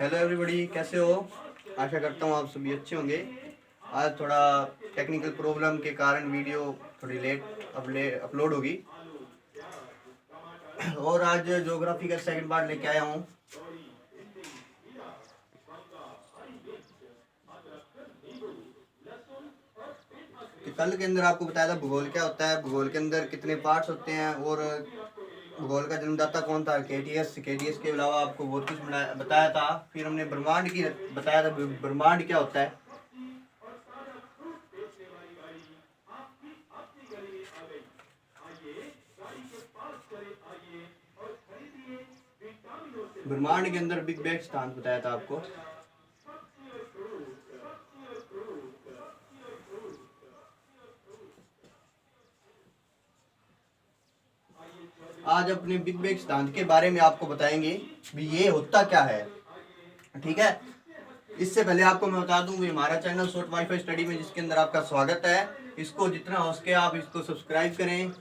Hello everybody, कैसे हो? आशा करता हूँ आप सभी अच्छे होंगे। आज थोड़ा टेक्निकल प्रॉब्लम के कारण वीडियो थोड़ी लेट अपलोड होगी। और आज ज्योग्राफी का सेकंड पार्ट लेके आया हूँ। कि कल के अंदर आपको बताया था भूगोल क्या होता है, भूगोल के अंदर कितने पार्ट्स होते हैं और भूगोल का जन्मदाता कौन था, केटीएस के अलावा आपको बहुत कुछ बताया था। फिर हमने ब्रह्मांड की बताया था, ब्रह्मांड क्या होता है। ब्रह्मांड के अंदर बिग बैंग सिद्धांत बताया था आपको। आज अपने बिग बैंग सिद्धांत के बारे में आपको बताएंगे भी ये होता क्या है। ठीक है, इससे पहले आपको मैं बता दूं, हमारा चैनल शॉर्ट वाईफाई स्टडी में जिसके अंदर आपका स्वागत है। इसको जितना हो सके आप इसको सब्सक्राइब करें,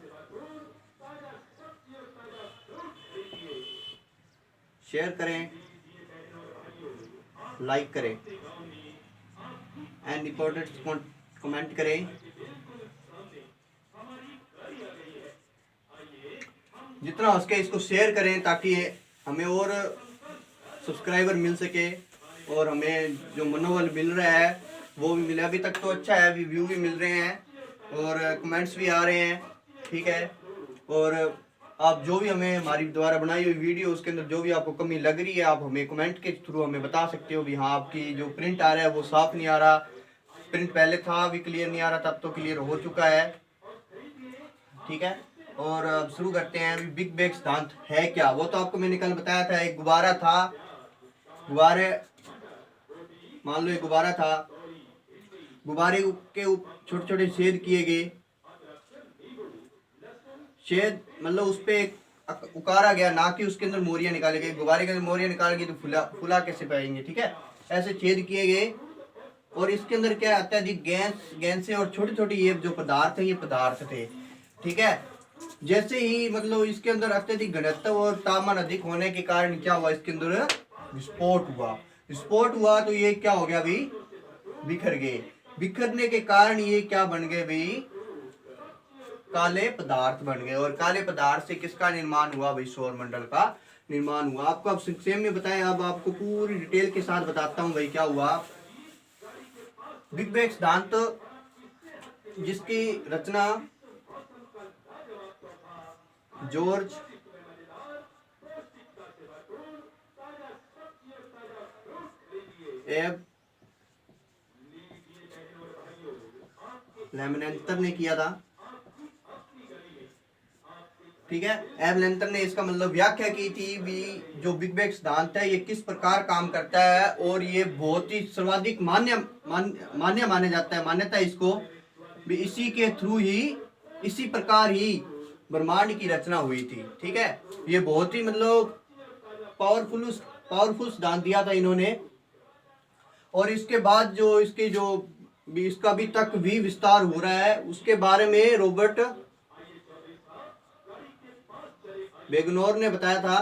शेयर करें, लाइक करें एंड इंपॉर्टेंट कमेंट करें। जितना हो सके इसको शेयर करें ताकि हमें और सब्सक्राइबर मिल सके और हमें जो मनोबल मिल रहा है वो भी मिले। अभी तक तो अच्छा है, व्यू भी मिल रहे हैं और कमेंट्स भी आ रहे हैं। ठीक है, और आप जो भी हमें हमारी द्वारा बनाई हुई वीडियो उसके अंदर जो भी आपको कमी लग रही है आप हमें कमेंट के थ्रू हमें बता सकते हो भी हाँ आपकी जो प्रिंट आ रहा है वो साफ नहीं आ रहा, प्रिंट पहले था अभी क्लियर नहीं आ रहा, तब तो क्लियर हो चुका है। ठीक है, और अब शुरू करते हैं। बिग बैंग सिद्धांत है क्या, वो तो आपको मैंने कल बताया था। एक गुब्बारा था, गुब्बारे मान लो एक गुब्बारा था, गुब्बारे के छोटे छोटे छेद किए गए, छेद मतलब उस पर उकारा गया, ना कि उसके अंदर मोरियां निकाले गए। गुब्बारे के अंदर मोरियां निकाल गई तो फुला कैसे पाएंगे। ठीक है, ऐसे छेद किए गए और इसके अंदर क्या आता है, गैस से और छोटी छोटी ये जो पदार्थ है ये पदार्थ थे। ठीक है, जैसे ही मतलब इसके अंदर अत्यधिक घनत्व और तापमान अधिक होने के कारण क्या हुआ, इसके अंदर विस्फोट हुआ। विस्फोट हुआ तो ये क्या हो गया भाई, बिखर गए। बिखरने के कारण ये क्या बन गए भाई, काले पदार्थ बन गए। और काले पदार्थ से किसका निर्माण हुआ भाई, सौर मंडल का निर्माण हुआ। आपको अब संक्षेप में बताया, अब आपको पूरी डिटेल के साथ बताता हूँ भाई क्या हुआ। बिग बैंग सिद्धांत जिसकी रचना जॉर्ज एब लेमनेंतर ने किया था। ठीक है, एब लेमनेंतर ने इसका मतलब व्याख्या की थी भी जो बिग बैंग सिद्धांत है ये किस प्रकार काम करता है और ये बहुत ही सर्वाधिक मान्य माना जाता है, मान्यता इसको भी इसी के थ्रू ही, इसी प्रकार ही ब्रह्मांड की रचना हुई थी। ठीक है, ये बहुत ही मतलब पावरफुल सिद्धांत दिया था इन्होंने। और इसके बाद जो इसके जो इसका अभी तक भी विस्तार हो रहा है उसके बारे में रॉबर्ट वेगनोर ने बताया था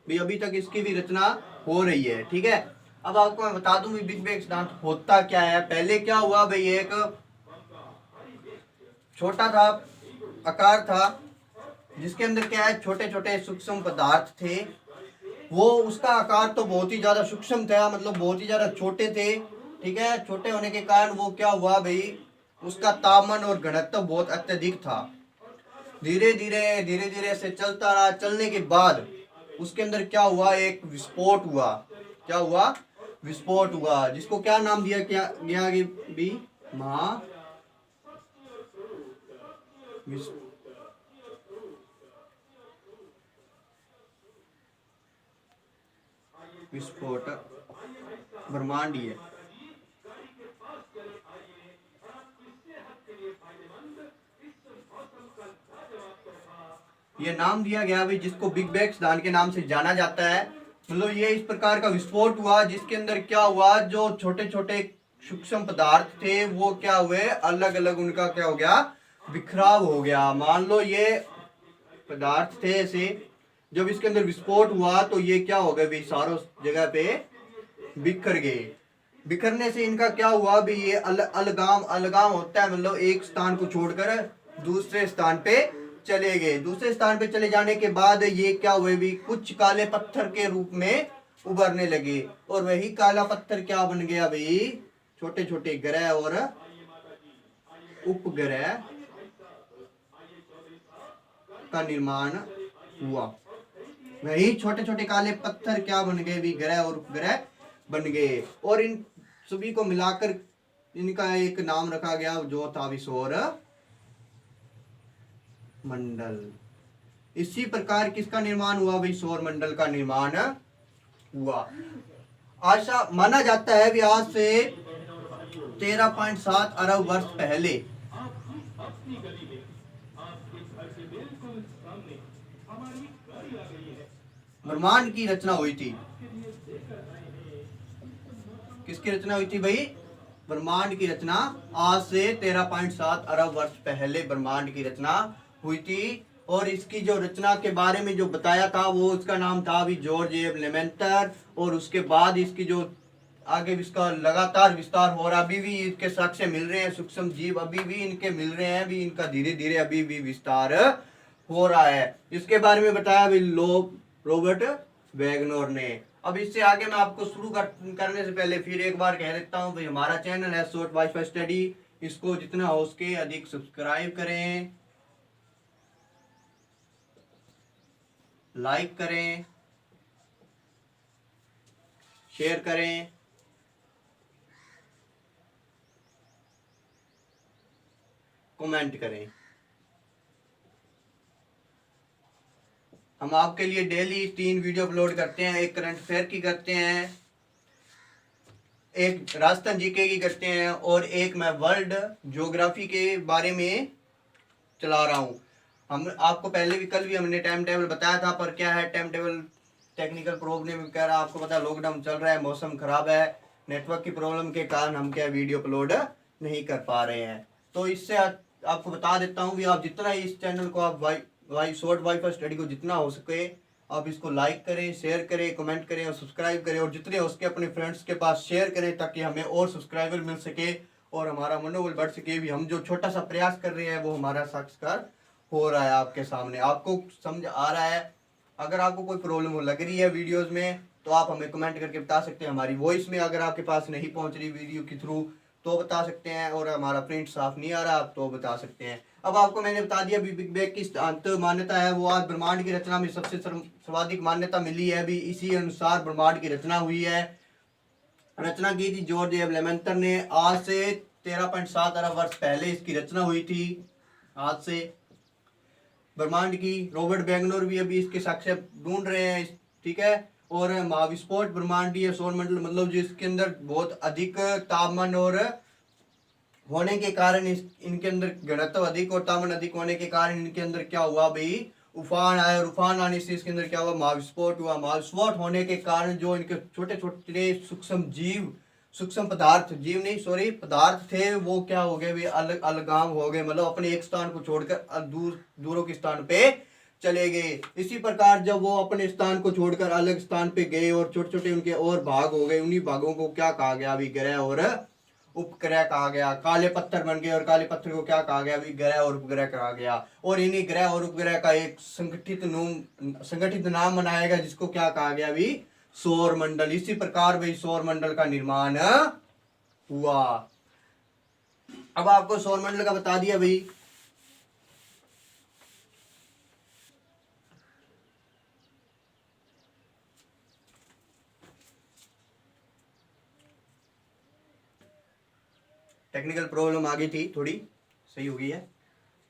भी अभी तक इसकी भी रचना हो रही है। ठीक है, अब आपको मैं बता दूं बिग बैंग सिद्धांत होता क्या है। पहले क्या हुआ भाई, एक छोटा था आकार था जिसके अंदर क्या है, छोटे छोटे सूक्ष्म पदार्थ थे। वो उसका आकार तो बहुत ही ज्यादा सूक्ष्म था, मतलब बहुत ही ज्यादा छोटे थे। ठीक है, छोटे होने के कारण वो क्या हुआ भाई, उसका तापमान और घनत्व बहुत अत्यधिक था। धीरे धीरे से चलता रहा, चलने के बाद उसके अंदर क्या हुआ, एक विस्फोट हुआ। क्या हुआ, विस्फोट हुआ, जिसको क्या नाम दिया गया भी, महा विस्फोट ब्रह्मांडीय। ये नाम दिया गया भी जिसको बिग बैंग सिद्धांत के नाम से जाना जाता है। मतलब ये इस प्रकार का विस्फोट हुआ जिसके अंदर क्या हुआ, जो छोटे छोटे सूक्ष्म पदार्थ थे वो क्या हुए, अलग अलग उनका क्या हो गया, बिखराव हो गया। मान लो ये पदार्थ थे ऐसे, जब इसके अंदर विस्फोट हुआ तो ये क्या हो गए भाई, सारों जगह पे बिखर गए। बिखरने से इनका क्या हुआ भी, ये अलगाम अलगाम होता है, मतलब एक स्थान को छोड़कर दूसरे स्थान पे चले गए। दूसरे स्थान पे चले जाने के बाद ये क्या हुए भी, कुछ काले पत्थर के रूप में उभरने लगे, और वही काला पत्थर क्या बन गया भाई, छोटे छोटे ग्रह और उपग्रह का निर्माण हुआ। वही छोटे छोटे काले पत्थर क्या बन गए भी, ग्रह और उपग्रह बन गए, और इन सभी को मिलाकर इनका एक नाम रखा गया जो था सौर मंडल। इसी प्रकार किसका निर्माण हुआ भाई, सौर मंडल का निर्माण हुआ। आशा माना जाता है भी आज से 13.7 अरब वर्ष पहले ब्रह्मांड की रचना हुई थी। किसकी रचना हुई थी भाई, ब्रह्मांड की रचना आज से 13.7 अरब वर्ष पहले ब्रह्मांड की रचना हुई थी। और इसकी जो रचना के बारे में जो बताया था वो, उसका नाम था भी जॉर्ज एब लेमेंटर। और उसके बाद इसकी जो आगे इसका लगातार विस्तार हो रहा, अभी भी इसके साक्ष्य मिल रहे हैं, सूक्ष्म जीव अभी भी इनके मिल रहे हैं, भी इनका धीरे धीरे अभी भी विस्तार हो रहा है। इसके बारे में बताया भी रॉबर्ट वैगनर ने। अब इससे आगे मैं आपको शुरू करने से पहले फिर एक बार कह देता हूँ भाई, हमारा चैनल है शॉर्ट वाईफाई स्टडी, इसको जितना हो सके अधिक सब्सक्राइब करें, लाइक करें, शेयर करें, कमेंट करें। हम आपके लिए डेली 3 वीडियो अपलोड करते हैं। एक करंट अफेयर की करते हैं, एक राजस्थान जीके की करते हैं, और एक मैं वर्ल्ड ज्योग्राफी के बारे में चला रहा हूँ। हम आपको पहले भी कल भी हमने टाइम टेबल बताया था, पर क्या है टाइम टेबल टेक्निकल प्रॉब्लम कह रहा, आपको पता है लॉकडाउन चल रहा है, मौसम खराब है, नेटवर्क की प्रॉब्लम के कारण हम क्या वीडियो अपलोड नहीं कर पा रहे हैं। तो इससे आपको बता देता हूँ कि आप जितना इस चैनल को आप शॉर्ट वाईफाई स्टडी को जितना हो सके आप इसको लाइक करें, शेयर करें, कमेंट करें और सब्सक्राइब करें, और जितने हो सके अपने फ्रेंड्स के पास शेयर करें, ताकि हमें और सब्सक्राइबर मिल सके और हमारा मनोबल बढ़ सके। भी हम जो छोटा सा प्रयास कर रहे हैं वो हमारा साक्षात्कार हो रहा है आपके सामने, आपको समझ आ रहा है। अगर आपको कोई प्रॉब्लम लग रही है वीडियोस में तो आप हमें कमेंट करके बता सकते हैं। हमारी वॉइस में अगर आपके पास नहीं पहुंच रही वीडियो के थ्रू तो बता सकते हैं, और हमारा प्रिंट साफ नहीं आ रहा आप तो बता सकते हैं। अब आपको मैंने बता दिया बिग बैंग की सिद्धांत मान्यता है वो आज ब्रह्मांड की रचना में सबसे सर्वाधिक मान्यता मिली है, भी इसी अनुसार ब्रह्मांड की रचना हुई है। रचना की थी जॉर्ज एब लेमेंटर ने, आज से 13.7 अरब वर्ष पहले इसकी रचना हुई थी। आज से ब्रह्मांड की रॉबर्ट वैगनर भी अभी इसके साक्ष्य ढूंढ रहे हैं, ठीक है। और महाविस्फोट ब्रह्मांडीय सौरमंडल, मतलब जिसके अंदर बहुत अधिक तापमान और होने के कारण इनके अंदर घनत्व अधिक और तापमान अधिक होने के कारण इनके अंदर क्या हुआ भाई, उफान आया, और उफान आने से इसके अंदर क्या हुआ, महाविस्फोट हुआ। महाविस्फोट होने के कारण जो इनके छोटे छोटे सूक्ष्म जीव, सूक्ष्म पदार्थ, जीव नहीं सॉरी पदार्थ थे, वो क्या हो गए, वे अलग अलगाम हो गए, मतलब अपने एक स्थान को छोड़कर दूरों के स्थान पे चले गए। इसी प्रकार जब वो अपने स्थान को छोड़कर अलग स्थान पे गए और छोटे छोटे उनके और भाग हो गए, उन्हीं भागों को क्या कहा गया अभी, ग्रह और उपग्रह कहा गया। काले पत्थर बन गए और काले पत्थर को क्या कहा गया अभी, ग्रह और उपग्रह कहा गया। और इन्हीं ग्रह और उपग्रह का एक संगठित नाम बनाया गया जिसको क्या कहा गया अभी, सौर मंडल। इसी प्रकार भाई सौर मंडल का निर्माण हुआ। अब आपको सौर मंडल का बता दिया भाई। टेक्निकल प्रॉब्लम आ गई थी, थोड़ी सही हो गई है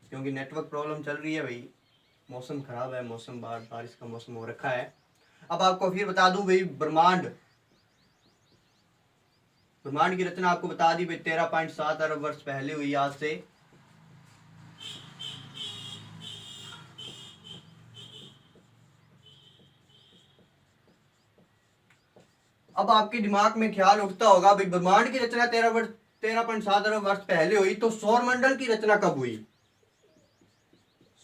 क्योंकि नेटवर्क प्रॉब्लम चल रही है भाई, मौसम खराब है, मौसम बारिश का मौसम हो रखा है। अब आपको फिर बता दूं भाई ब्रह्मांड की रचना आपको बता दी भाई 13.7 अरब वर्ष पहले हुई आज से। अब आपके दिमाग में ख्याल उठता होगा भाई ब्रह्मांड की रचना 13.7 अरब वर्ष पहले हुई, तो सौर मंडल की रचना कब हुई?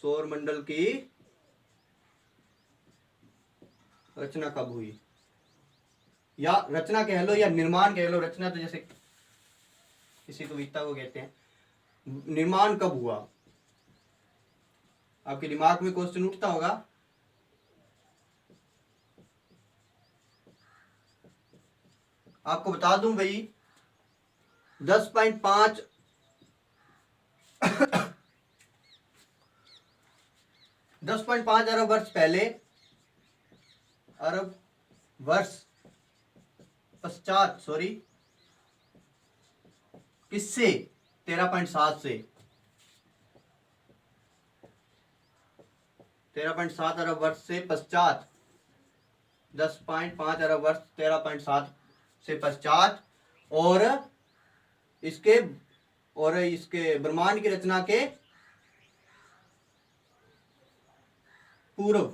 सौर मंडल की रचना कब हुई, या रचना कह लो या निर्माण कह लो, रचना तो जैसे किसी कविता को कहते हैं, निर्माण कब हुआ। आपके दिमाग में क्वेश्चन उठता होगा। आपको बता दूं भाई, 10.5 10.5 अरब वर्ष पहले, अरब वर्ष पश्चात, सॉरी, किससे, 13.7 से, 13.7 अरब वर्ष से पश्चात, 10.5 अरब वर्ष 13.7 से पश्चात, और इसके ब्रह्मांड की रचना के पूर्व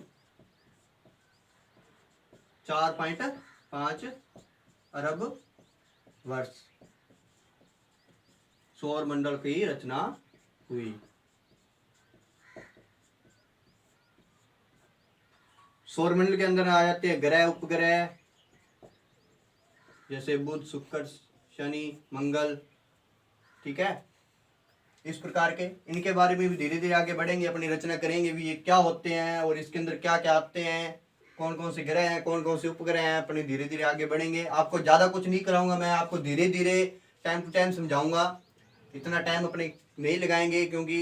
4.5 अरब वर्ष सौर मंडल की रचना हुई। सौर मंडल के अंदर आ जाते हैं ग्रह, उपग्रह, जैसे बुध, शुक्र, शनि, मंगल, ठीक है। इस प्रकार के, इनके बारे में भी धीरे धीरे आगे बढ़ेंगे, अपनी रचना करेंगे भी, ये क्या होते हैं और इसके अंदर क्या क्या आते हैं, कौन कौन से ग्रह हैं, कौन कौन से उपग्रह हैं, अपने धीरे धीरे आगे बढ़ेंगे। आपको ज़्यादा कुछ नहीं कराऊंगा मैं, आपको धीरे धीरे टाइम टू टाइम समझाऊंगा। इतना टाइम अपने नहीं लगाएंगे, क्योंकि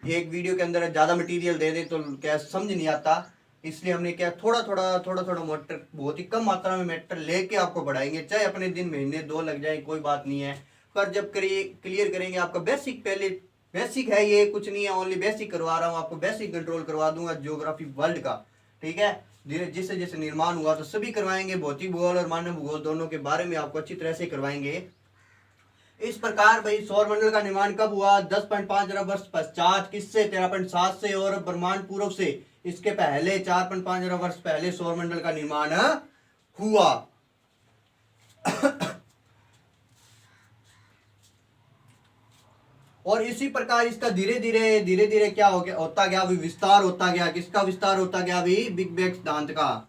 एक वीडियो के अंदर ज़्यादा मटेरियल दे दें तो क्या समझ नहीं आता। इसलिए हमने क्या थोड़ा थोड़ा मैटर, बहुत ही कम मात्रा में मैटर लेके आपको बढ़ाएंगे, चाहे अपने दिन महीने 2 लग जाए, कोई बात नहीं है। पर जब क्लियर करेंगे आपका बेसिक, पहले बेसिक है ये, कुछ नहीं है, ओनली बेसिक करवा रहा हूँ आपको, बेसिक कंट्रोल करवा दूंगा ज्योग्राफी वर्ल्ड का, ठीक है। धीरे जैसे जैसे निर्माण हुआ तो सभी करवाएंगे, भौतिक भूगोल और मानव भूगोल दोनों के बारे में आपको अच्छी तरह से करवाएंगे। इस प्रकार भाई, सौर मंडल का निर्माण कब हुआ, 10.5 अरब वर्ष पश्चात, किससे, 13.7 से, और ब्रह्मांड पूर्व से, इसके पहले 4.5 अरब वर्ष पहले सौर मंडल का निर्माण हुआ। और इसी प्रकार इसका धीरे धीरे क्या हो गया, होता गया, अभी विस्तार होता गया। किसका विस्तार होता गया अभी, बिग बैंग सिद्धांत का।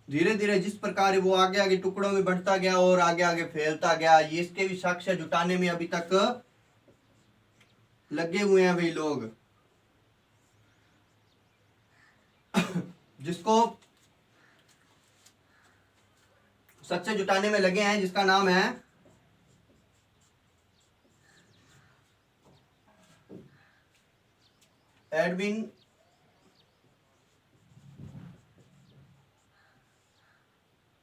धीरे धीरे जिस प्रकार वो आगे आगे टुकड़ों में बढ़ता गया और आगे आगे फैलता गया, ये इसके भी साक्ष्य जुटाने में अभी तक लगे हुए हैं भाई लोग। जिसको साक्ष्य जुटाने में लगे हैं, जिसका नाम है एडविन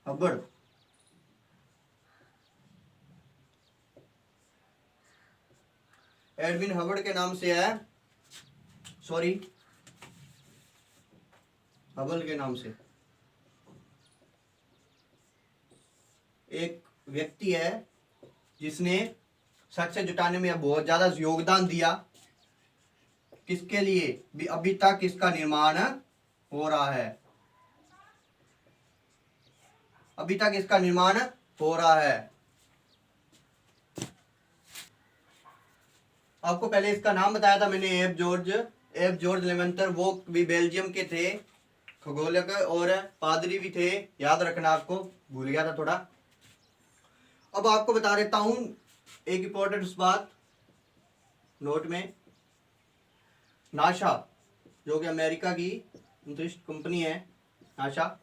हबर्ड। एडविन हबर्ड के नाम से है, सॉरी, हबल के नाम से एक व्यक्ति है जिसने साक्ष्य जुटाने में बहुत ज्यादा योगदान दिया। किसके लिए, अभी तक इसका निर्माण हो रहा है, अभी तक इसका निर्माण हो रहा है। आपको पहले इसका नाम बताया था मैंने, एफ जॉर्ज लेमेंटर। वो भी बेल्जियम के थे, खगोलक और पादरी भी थे, याद रखना, आपको भूल गया था थोड़ा। अब आपको बता देता हूं एक इंपॉर्टेंट बात नोट में। नासा, जो कि अमेरिका की अंतरिक्ष कंपनी है, नासा,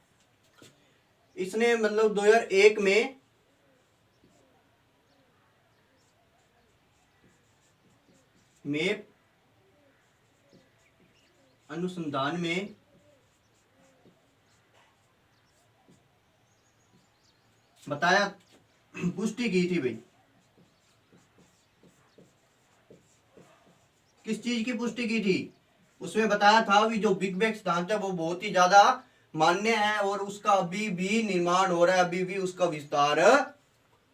इसने मतलब 2001 में अनुसंधान में बताया, पुष्टि की थी भाई। किस चीज की पुष्टि की थी, उसमें बताया था भी जो बिग बैंग सिद्धांत है वो बहुत ही ज्यादा मान्य है और उसका अभी भी निर्माण हो रहा है, अभी भी उसका विस्तार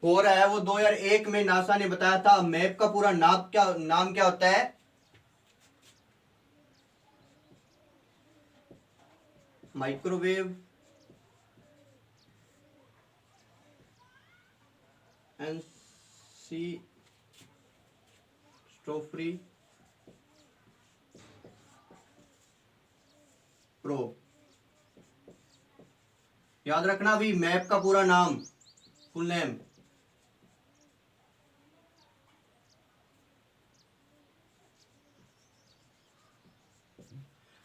हो रहा है। वो 2001 में नासा ने बताया था। मैप का पूरा नाम क्या होता है, माइक्रोवेव एंसीस्ट्रोफी प्रो, याद रखना भी मैप का पूरा नाम, फुल नेम।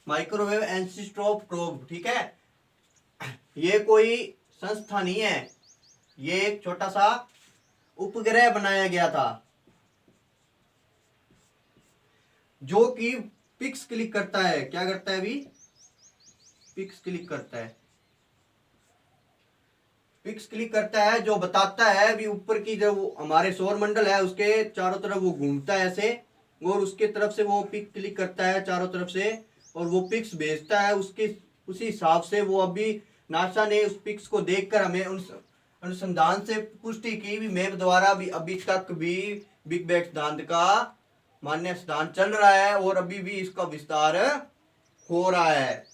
माइक्रोवेव एंसीस्ट्रोप प्रोब, ठीक है। ये कोई संस्था नहीं है, ये एक छोटा सा उपग्रह बनाया गया था जो कि पिक्स क्लिक करता है। क्या करता है अभी? पिक्स क्लिक करता है। पिक्स क्लिक करता है जो बताता है अभी ऊपर की जो हमारे सौर मंडल है उसके चारों तरफ वो घूमता है ऐसे, और उसके तरफ से वो पिक क्लिक करता है चारों तरफ से, और वो पिक्स भेजता है। उसके उसी हिसाब से वो अभी नासा ने उस पिक्स को देखकर हमें उन अनुसंधान से पुष्टि की भी मैप द्वारा भी अभी तक भी बिग बैंग सिद्धांत का मान्य सिद्धांत चल रहा है और अभी भी इसका विस्तार हो रहा है।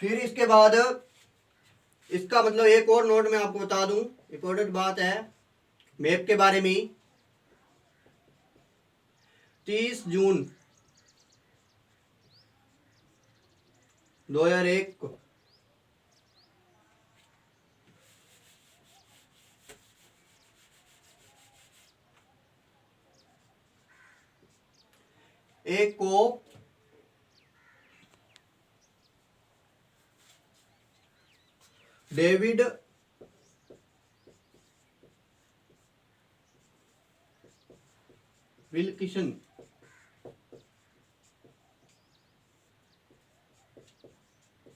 फिर इसके बाद इसका मतलब एक और नोट मैं आपको बता दूं, इंपॉर्टेंट बात है मैप के बारे में। 30 जून 2001 को डेविड विल्किसन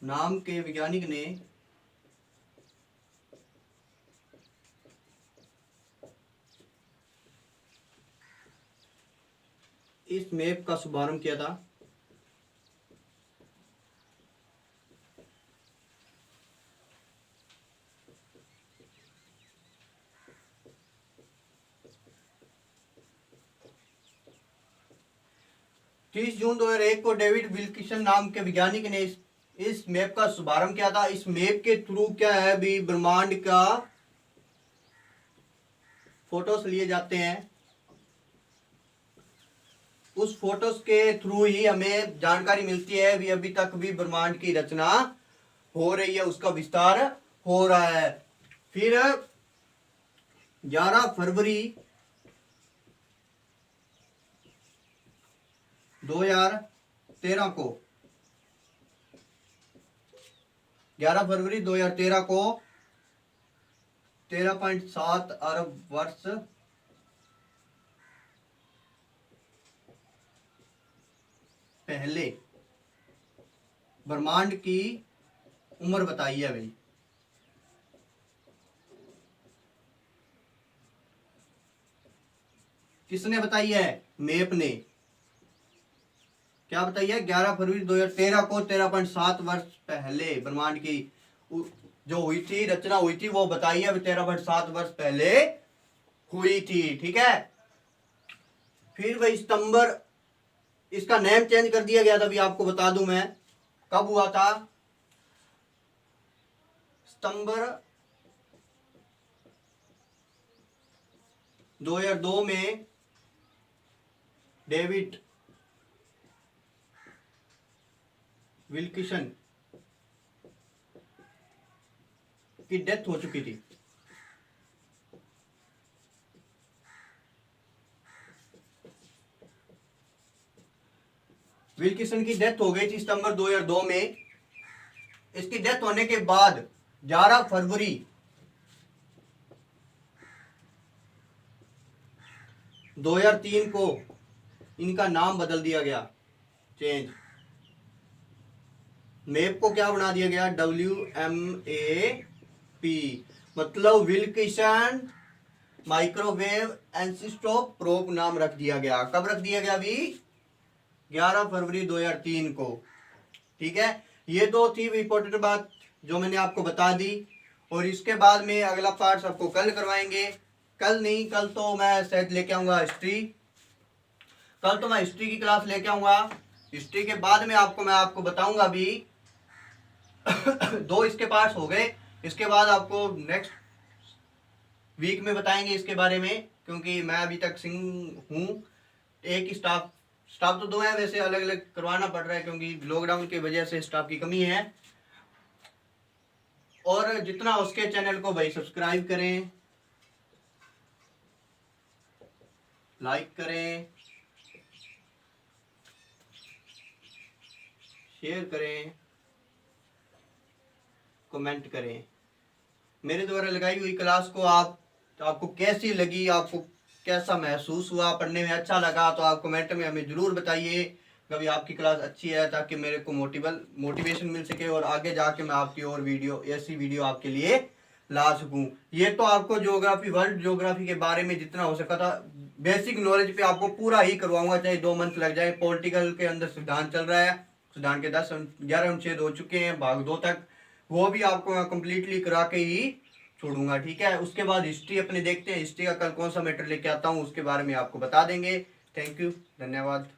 नाम के वैज्ञानिक ने इस मैप का शुभारंभ किया था। तीस जून 2001 को डेविड विल्किसन नाम के वैज्ञानिक ने इस मैप का शुभारंभ किया था। इस मैप के थ्रू क्या है भी ब्रह्मांड का फोटोस लिए जाते हैं। उस फोटोस के थ्रू ही हमें जानकारी मिलती है भी अभी तक भी ब्रह्मांड की रचना हो रही है, उसका विस्तार हो रहा है। फिर 11 फरवरी 2013 को 11 फरवरी 2013 को 13.7 अरब वर्ष पहले ब्रह्मांड की उम्र बताई है भाई। किसने बताई है? मैप ने। क्या बताई है? 11 फरवरी 2013 को 13.7 वर्ष पहले ब्रह्मांड की जो हुई थी, रचना हुई थी, वो बताई है 13.7 वर्ष पहले हुई थी, ठीक है। फिर वही सितंबर, इसका नेम चेंज कर दिया गया था, अभी आपको बता दूं मैं कब हुआ था। सितंबर 2002 में डेविड विल्किसन की डेथ हो चुकी थी। विल्किसन की डेथ हो गई थी सितंबर 2002 में। इसकी डेथ होने के बाद 11 फरवरी 2003 को इनका नाम बदल दिया गया, चेंज। मैप को क्या बना दिया गया? WMAP, मतलब विल्किसन माइक्रोवेव एंसीस्ट्रोप प्रोब नाम रख दिया गया। कब रख दिया गया? अभी 11 फरवरी 2003 को, ठीक है। ये दो थी इंपॉर्टेंट बात जो मैंने आपको बता दी। और इसके बाद में अगला पार्ट आपको कल करवाएंगे। कल नहीं, कल तो मैं शायद लेके आऊंगा हिस्ट्री। कल तो मैं हिस्ट्री की क्लास लेके आऊंगा। हिस्ट्री के बाद में मैं आपको बताऊंगा अभी दो इसके पार्ट्स हो गए। इसके बाद आपको नेक्स्ट वीक में बताएंगे इसके बारे में, क्योंकि मैं अभी तक सिंह हूँ, एक ही स्टाफ स्टाफ तो 2 है वैसे, अलग अलग करवाना पड़ रहा है क्योंकि लॉकडाउन की वजह से स्टाफ की कमी है। और जितना हो सके चैनल को भाई सब्सक्राइब करें, लाइक करें, शेयर करें, कमेंट करें। मेरे द्वारा लगाई हुई क्लास को आपको कैसी लगी, आपको कैसा महसूस हुआ, पढ़ने में अच्छा लगा तो आप कमेंट में हमें ज़रूर बताइए। कभी आपकी क्लास अच्छी है ताकि मेरे को मोटिवेशन मिल सके और आगे जाके मैं आपकी और वीडियो, ऐसी वीडियो आपके लिए ला सकूं। ये तो आपको ज्योग्राफी, वर्ल्ड ज्योग्राफी के बारे में जितना हो सका था बेसिक नॉलेज पे आपको पूरा ही करवाऊंगा, चाहे 2 मंथ लग जाए। पॉलिटिकल के अंदर संविधान चल रहा है, संविधान के 11 अनुच्छेद हो चुके हैं भाग 2 तक, वो भी आपको मैं कंप्लीटली करा के ही छोड़ूंगा, ठीक है। उसके बाद हिस्ट्री अपने देखते हैं, हिस्ट्री का कल कौन सा मैटर लेके आता हूँ उसके बारे में आपको बता देंगे। थैंक यू, धन्यवाद।